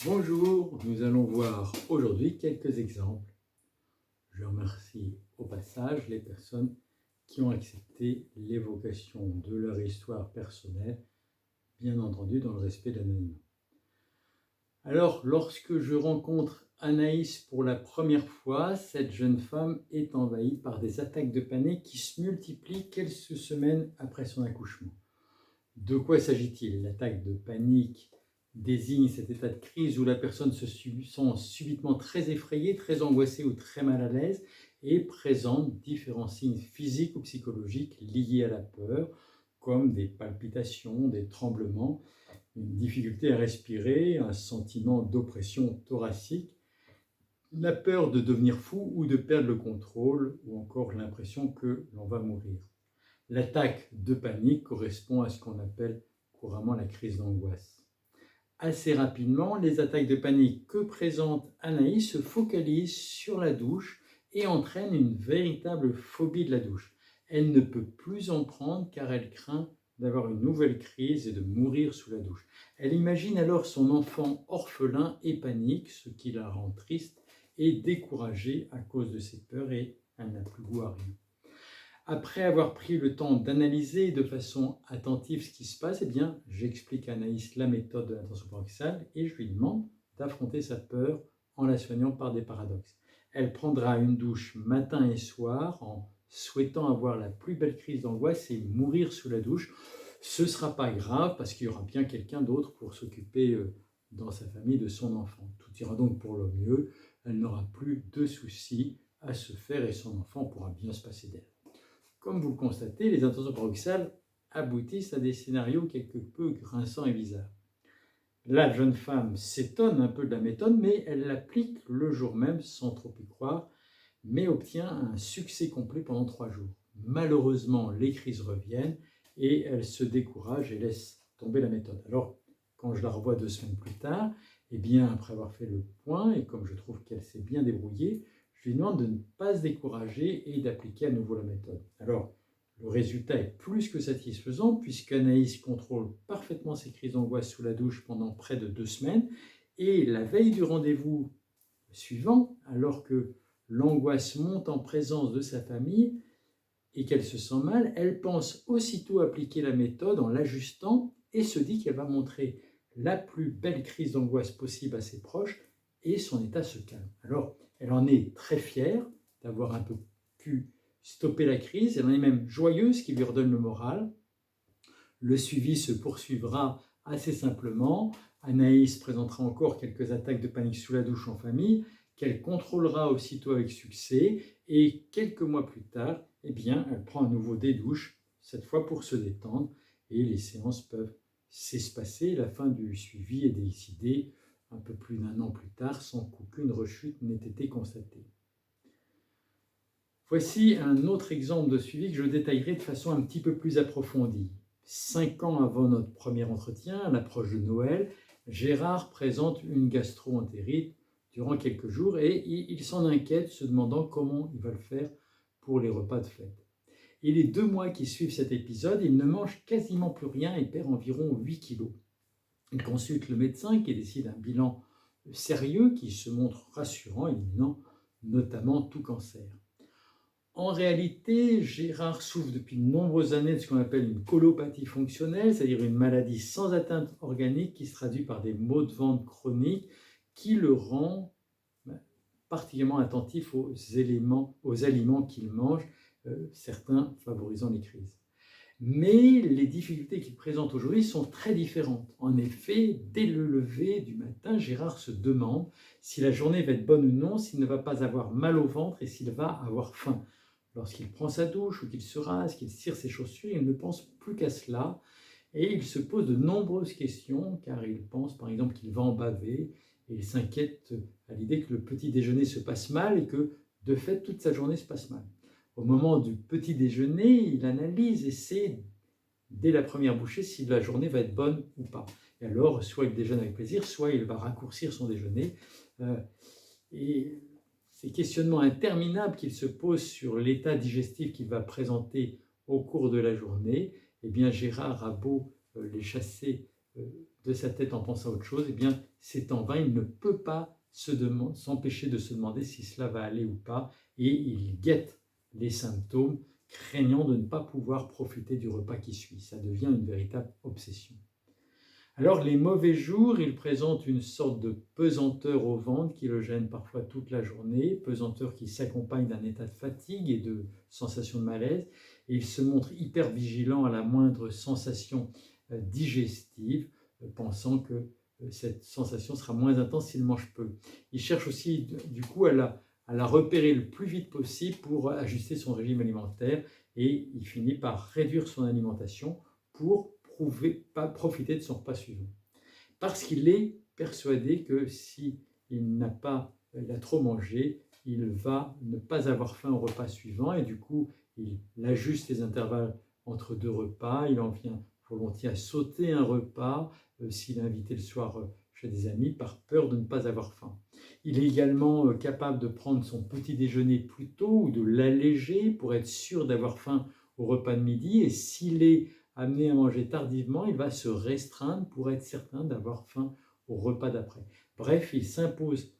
Bonjour, nous allons voir aujourd'hui quelques exemples. Je remercie au passage les personnes qui ont accepté l'évocation de leur histoire personnelle, bien entendu dans le respect de l'anonymat. Alors, lorsque je rencontre Anaïs pour la première fois, cette jeune femme est envahie par des attaques de panique qui se multiplient quelques semaines après son accouchement. De quoi s'agit-il? L'attaque de panique désigne cet état de crise où la personne se sent subitement très effrayée, très angoissée ou très mal à l'aise et présente différents signes physiques ou psychologiques liés à la peur, comme des palpitations, des tremblements, une difficulté à respirer, un sentiment d'oppression thoracique, la peur de devenir fou ou de perdre le contrôle, ou encore l'impression que l'on va mourir. L'attaque de panique correspond à ce qu'on appelle couramment la crise d'angoisse. Assez rapidement, les attaques de panique que présente Anaïs se focalisent sur la douche et entraînent une véritable phobie de la douche. Elle ne peut plus en prendre car elle craint d'avoir une nouvelle crise et de mourir sous la douche. Elle imagine alors son enfant orphelin et panique, ce qui la rend triste et découragée à cause de ses peurs et elle n'a plus goût à rien. Après avoir pris le temps d'analyser de façon attentive ce qui se passe, j'explique à Anaïs la méthode de l'attention paroxysale et je lui demande d'affronter sa peur en la soignant par des paradoxes. Elle prendra une douche matin et soir en souhaitant avoir la plus belle crise d'angoisse et mourir sous la douche. Ce ne sera pas grave parce qu'il y aura bien quelqu'un d'autre pour s'occuper dans sa famille de son enfant. Tout ira donc pour le mieux. Elle n'aura plus de soucis à se faire et son enfant pourra bien se passer d'elle. Comme vous le constatez, les intentions paroxysales aboutissent à des scénarios quelque peu grinçants et bizarres. La jeune femme s'étonne un peu de la méthode, mais elle l'applique le jour même sans trop y croire, mais obtient un succès complet pendant 3 jours. Malheureusement, les crises reviennent et elle se décourage et laisse tomber la méthode. Alors, quand je la revois 2 semaines plus tard, après avoir fait le point, et comme je trouve qu'elle s'est bien débrouillée, je lui demande de ne pas se décourager et d'appliquer à nouveau la méthode. Alors, le résultat est plus que satisfaisant puisqu'Anaïs contrôle parfaitement ses crises d'angoisse sous la douche pendant près de 2 semaines et la veille du rendez-vous suivant, alors que l'angoisse monte en présence de sa famille et qu'elle se sent mal, elle pense aussitôt appliquer la méthode en l'ajustant et se dit qu'elle va montrer la plus belle crise d'angoisse possible à ses proches et son état se calme. Alors, elle en est très fière d'avoir un peu pu stopper la crise, elle en est même joyeuse, ce qui lui redonne le moral. Le suivi se poursuivra assez simplement. Anaïs présentera encore quelques attaques de panique sous la douche en famille, qu'elle contrôlera aussitôt avec succès, et quelques mois plus tard, elle prend à nouveau des douches, cette fois pour se détendre, et les séances peuvent s'espacer. La fin du suivi est décidée un peu plus d'1 an plus tard, sans qu'aucune rechute n'ait été constatée. Voici un autre exemple de suivi que je détaillerai de façon un petit peu plus approfondie. 5 ans avant notre premier entretien, à l'approche de Noël, Gérard présente une gastro-entérite durant quelques jours et il s'en inquiète, se demandant comment il va le faire pour les repas de fête. Et les 2 mois qui suivent cet épisode, il ne mange quasiment plus rien et perd environ 8 kilos. Il consulte le médecin qui décide un bilan sérieux qui se montre rassurant, éliminant notamment tout cancer. En réalité, Gérard souffre depuis de nombreuses années de ce qu'on appelle une colopathie fonctionnelle, c'est-à-dire une maladie sans atteinte organique qui se traduit par des maux de ventre chroniques qui le rend particulièrement attentif aux aliments qu'il mange, certains favorisant les crises. Mais les difficultés qu'il présente aujourd'hui sont très différentes. En effet, dès le lever du matin, Gérard se demande si la journée va être bonne ou non, s'il ne va pas avoir mal au ventre et s'il va avoir faim. Lorsqu'il prend sa douche ou qu'il se rase, qu'il cire ses chaussures, il ne pense plus qu'à cela et il se pose de nombreuses questions car il pense par exemple qu'il va en baver et il s'inquiète à l'idée que le petit déjeuner se passe mal et que de fait toute sa journée se passe mal. Au moment du petit déjeuner, il analyse et sait dès la première bouchée si la journée va être bonne ou pas. Et alors, soit il déjeune avec plaisir, soit il va raccourcir son déjeuner. Et ces questionnements interminables qu'il se pose sur l'état digestif qu'il va présenter au cours de la journée, Gérard a beau les chasser de sa tête en pensant à autre chose, eh bien c'est en vain, il ne peut pas s'empêcher de se demander si cela va aller ou pas, et il guette les symptômes, craignant de ne pas pouvoir profiter du repas qui suit. Ça devient une véritable obsession. Alors les mauvais jours, ils présentent une sorte de pesanteur au ventre qui le gêne parfois toute la journée, pesanteur qui s'accompagne d'un état de fatigue et de sensation de malaise, et il se montre hyper vigilant à la moindre sensation digestive, pensant que cette sensation sera moins intense s'il mange peu. Il cherche aussi du coup à la repérer le plus vite possible pour ajuster son régime alimentaire, et il finit par réduire son alimentation pour profiter de son repas suivant. Parce qu'il est persuadé que s'il a trop mangé, il va ne pas avoir faim au repas suivant, et du coup, il ajuste les intervalles entre deux repas, il en vient volontiers à sauter un repas s'il est invité le soir chez des amis par peur de ne pas avoir faim. Il est également capable de prendre son petit déjeuner plus tôt ou de l'alléger pour être sûr d'avoir faim au repas de midi, et s'il est amené à manger tardivement, il va se restreindre pour être certain d'avoir faim au repas d'après. Bref, il s'impose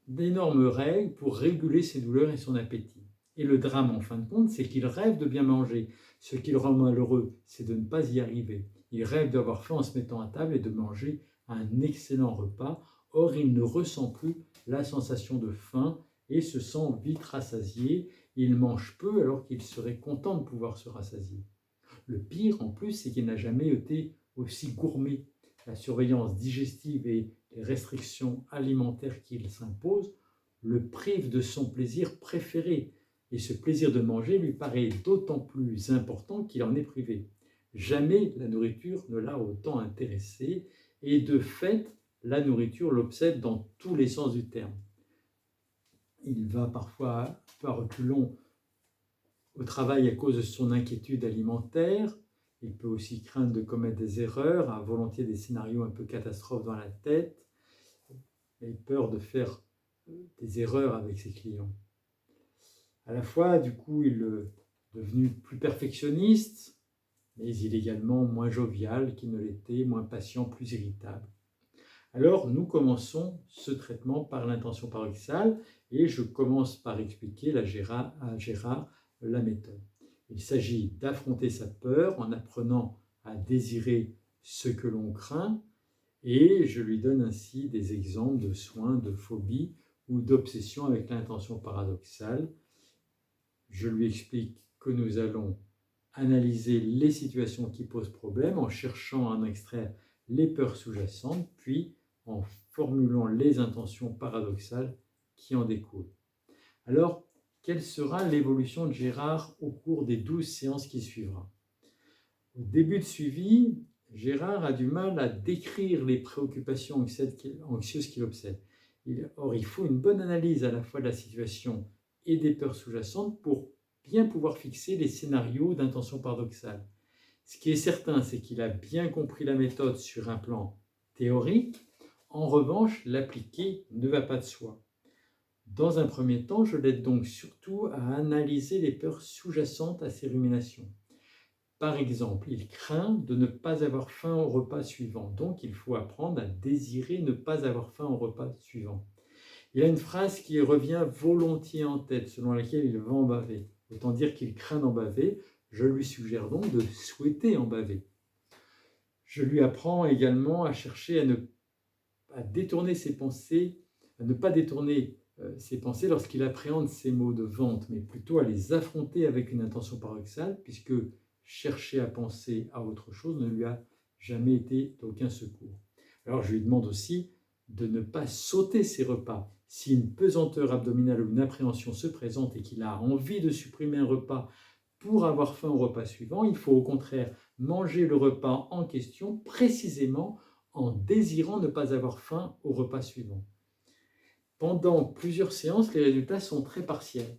d'énormes règles pour réguler ses douleurs et son appétit. Et le drame, en fin de compte, c'est qu'il rêve de bien manger. Ce qui le rend malheureux, c'est de ne pas y arriver. Il rêve d'avoir faim en se mettant à table et de manger un excellent repas. Or, il ne ressent plus la sensation de faim et se sent vite rassasié. Il mange peu alors qu'il serait content de pouvoir se rassasier. Le pire, en plus, c'est qu'il n'a jamais été aussi gourmet. La surveillance digestive et les restrictions alimentaires qu'il s'impose le privent de son plaisir préféré. Et ce plaisir de manger lui paraît d'autant plus important qu'il en est privé. Jamais la nourriture ne l'a autant intéressé, et de fait, la nourriture l'obsède dans tous les sens du terme. Il va parfois un peu à reculons au travail à cause de son inquiétude alimentaire. Il peut aussi craindre de commettre des erreurs, a volontiers des scénarios un peu catastrophes dans la tête, et peur de faire des erreurs avec ses clients. À la fois, du coup, il est devenu plus perfectionniste, mais il est également moins jovial qu'il ne l'était, moins patient, plus irritable. Alors, nous commençons ce traitement par l'intention paradoxale, et je commence par expliquer à Gérard la méthode. Il s'agit d'affronter sa peur en apprenant à désirer ce que l'on craint, et je lui donne ainsi des exemples de soins, de phobie ou d'obsession avec l'intention paradoxale. Je lui explique que nous allons analyser les situations qui posent problème en cherchant à en extraire les peurs sous-jacentes, puis en formulant les intentions paradoxales qui en découlent. Alors, quelle sera l'évolution de Gérard au cours des 12 séances qui suivra? Au début de suivi, Gérard a du mal à décrire les préoccupations anxieuses qui l'obsèdent. Or, il faut une bonne analyse à la fois de la situation et des peurs sous-jacentes pour bien pouvoir fixer les scénarios d'intention paradoxale. Ce qui est certain, c'est qu'il a bien compris la méthode sur un plan théorique. En revanche, l'appliquer ne va pas de soi. Dans un premier temps, je l'aide donc surtout à analyser les peurs sous-jacentes à ces ruminations. Par exemple, il craint de ne pas avoir faim au repas suivant, donc il faut apprendre à désirer ne pas avoir faim au repas suivant. Il a une phrase qui revient volontiers en tête, selon laquelle il va en baver. Autant dire qu'il craint d'en baver, je lui suggère donc de souhaiter en baver. Je lui apprends également à chercher à détourner ses pensées, à ne pas détourner ses pensées lorsqu'il appréhende ses mots de vente, mais plutôt à les affronter avec une intention paradoxale, puisque chercher à penser à autre chose ne lui a jamais été d'aucun secours. Alors je lui demande aussi de ne pas sauter ses repas. Si une pesanteur abdominale ou une appréhension se présente et qu'il a envie de supprimer un repas pour avoir faim au repas suivant, il faut au contraire manger le repas en question précisément en désirant ne pas avoir faim au repas suivant. Pendant plusieurs séances, les résultats sont très partiels.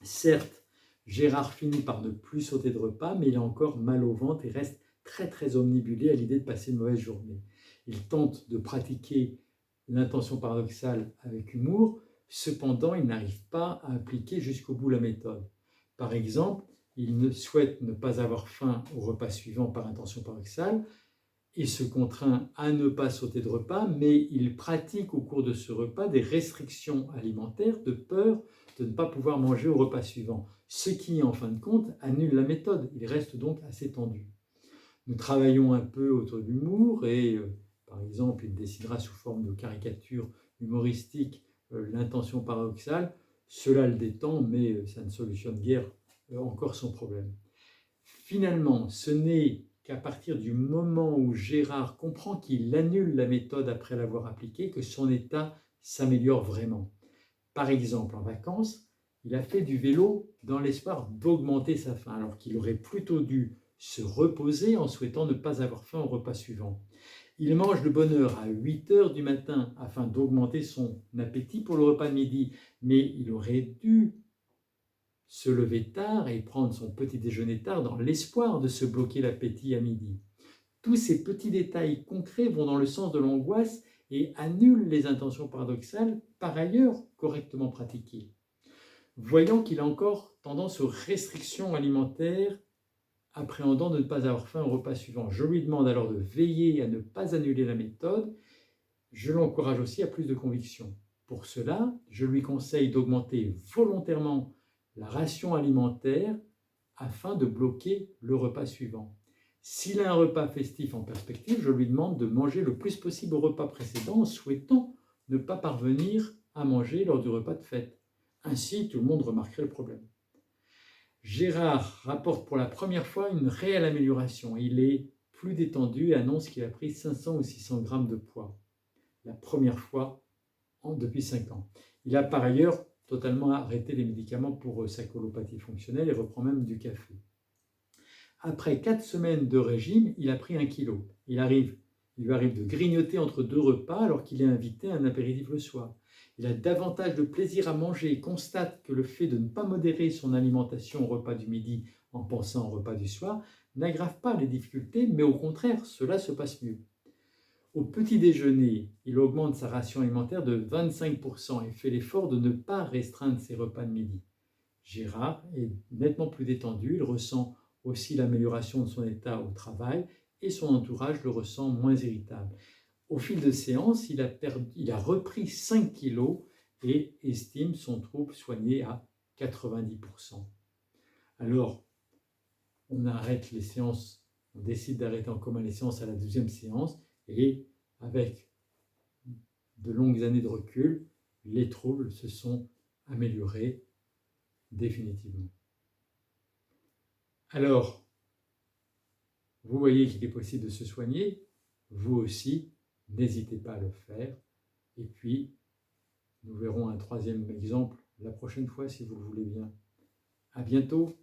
Certes, Gérard finit par ne plus sauter de repas, mais il a encore mal au ventre et reste très omnibulé à l'idée de passer une mauvaise journée. Il tente de pratiquer l'intention paradoxale avec humour, cependant il n'arrive pas à appliquer jusqu'au bout la méthode. Par exemple, il souhaite ne pas avoir faim au repas suivant par intention paradoxale, il se contraint à ne pas sauter de repas, mais il pratique au cours de ce repas des restrictions alimentaires de peur de ne pas pouvoir manger au repas suivant, ce qui, en fin de compte, annule la méthode. Il reste donc assez tendu. Nous travaillons un peu autour de l'humour et, par exemple, il décidera sous forme de caricature humoristique l'intention paradoxale. Cela le détend, mais ça ne solutionne guère encore son problème. Finalement, ce n'est qu'à partir du moment où Gérard comprend qu'il annule la méthode après l'avoir appliquée que son état s'améliore vraiment. Par exemple, en vacances, il a fait du vélo dans l'espoir d'augmenter sa faim, alors qu'il aurait plutôt dû se reposer en souhaitant ne pas avoir faim au repas suivant. Il mange de bonne heure à 8 heures du matin afin d'augmenter son appétit pour le repas de midi, mais il aurait dû se lever tard et prendre son petit déjeuner tard dans l'espoir de se bloquer l'appétit à midi. Tous ces petits détails concrets vont dans le sens de l'angoisse et annulent les intentions paradoxales, par ailleurs correctement pratiquées. Voyant qu'il a encore tendance aux restrictions alimentaires, appréhendant de ne pas avoir faim au repas suivant, je lui demande alors de veiller à ne pas annuler la méthode. Je l'encourage aussi à plus de conviction. Pour cela, je lui conseille d'augmenter volontairement la ration alimentaire afin de bloquer le repas suivant. S'il a un repas festif en perspective, je lui demande de manger le plus possible au repas précédent en souhaitant ne pas parvenir à manger lors du repas de fête. Ainsi, tout le monde remarquerait le problème. Gérard rapporte pour la première fois une réelle amélioration. Il est plus détendu et annonce qu'il a pris 500 ou 600 grammes de poids. La première fois depuis 5 ans. Il a par ailleurs totalement arrêté les médicaments pour sa colopathie fonctionnelle et reprend même du café. Après 4 semaines de régime, il a pris 1 kilo. Il lui arrive de grignoter entre 2 repas alors qu'il est invité à un apéritif le soir. Il a davantage de plaisir à manger et constate que le fait de ne pas modérer son alimentation au repas du midi en pensant au repas du soir n'aggrave pas les difficultés, mais au contraire, cela se passe mieux. Au petit déjeuner, il augmente sa ration alimentaire de 25% et fait l'effort de ne pas restreindre ses repas de midi. Gérard est nettement plus détendu, il ressent aussi l'amélioration de son état au travail et son entourage le ressent moins irritable. Au fil de séances, il a repris 5 kilos et estime son trouble soigné à 90%. Alors, on arrête les séances, on décide d'arrêter en commun les séances à la 12e séance et avec de longues années de recul, les troubles se sont améliorés définitivement. Alors, vous voyez qu'il est possible de se soigner, vous aussi, n'hésitez pas à le faire. Et puis, nous verrons un troisième exemple la prochaine fois si vous le voulez bien. À bientôt.